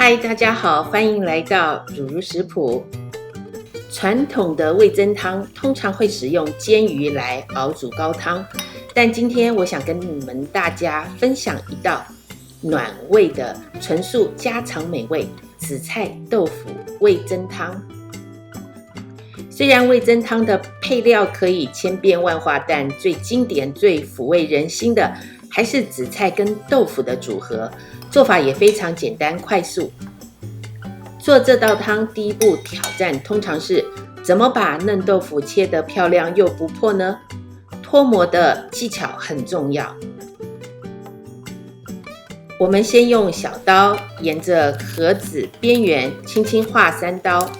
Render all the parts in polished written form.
嗨，大家好，歡迎來到如如食譜。傳統的味噌湯通常會使用煎魚來熬煮高湯，但今天我想跟大家分享一道暖胃的純素家常美味紫菜豆腐味噌湯。雖然味噌湯的配料可以千變萬化，但最經典、最撫慰人心的還是紫菜跟豆腐的組合，做法也非常簡單快速。做這道湯第一步挑戰通常是怎麼把嫩豆腐切得漂亮又不破呢？脫模的技巧很重要。我們先用小刀沿着盒子邊緣輕輕劃3刀，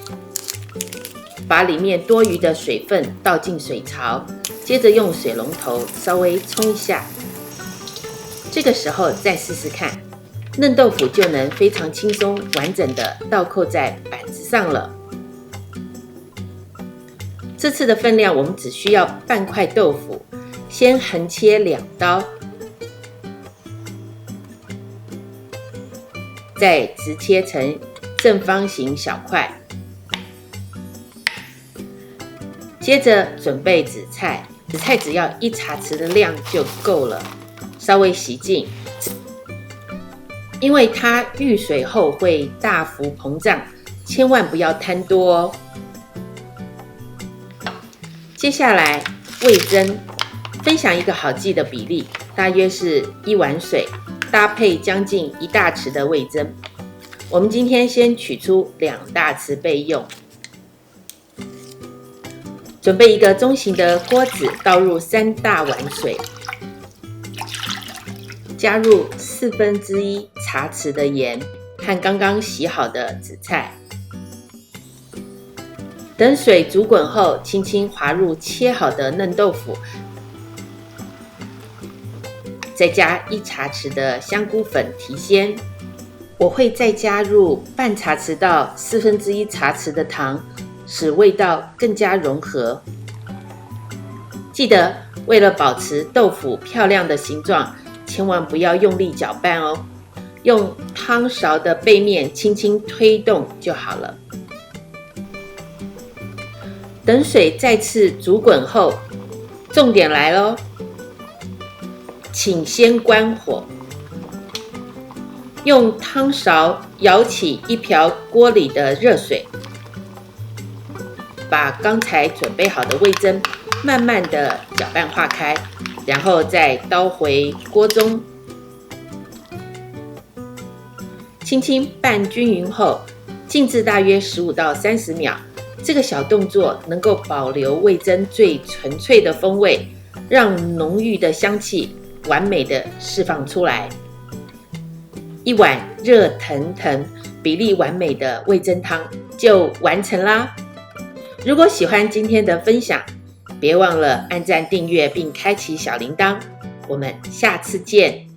把裡面多餘的水分倒進水槽，接着用水龍頭稍微沖一下。這個時候再試試看，嫩豆腐就能非常輕鬆完整的倒扣在板子上了。這次的分量我們只需要半塊豆腐，先橫切2刀，再直切成正方形小塊。接着準備紫菜，紫菜只要1茶匙的量就夠了，稍微洗淨。因為它遇水後會大幅膨脹，千萬不要貪多哦。接下來味噌，分享一個好記的比例，大約是1碗水搭配將近1大匙的味噌。我們今天先取出2大匙備用。準備一個中型的鍋子，倒入3大碗水，加入1/4茶匙的鹽和剛剛洗好的紫菜。等水煮滾後，輕輕滑入切好的嫩豆腐，再加1茶匙的香菇粉提鮮。我會再加入半茶匙到1/4茶匙的糖，使味道更加融合。記得為了保持豆腐漂亮的形狀，千萬不要用力攪拌哦，用湯勺的背面輕輕推動就好了。等水再次煮滾後，重點來咯，請先關火，用湯勺舀起1瓢鍋裡的熱水，把剛才準備好的味噌慢慢的攪拌化開，然後再倒回鍋中，輕輕拌均勻後，靜置大約15到30秒。這個小動作能夠保留味噌最純粹的風味，讓濃郁的香氣完美的釋放出來。一碗熱騰騰、比例完美的味噌湯就完成啦！如果喜歡今天的分享，別忘了按讚、訂閱並開啟小鈴鐺。我們下次見。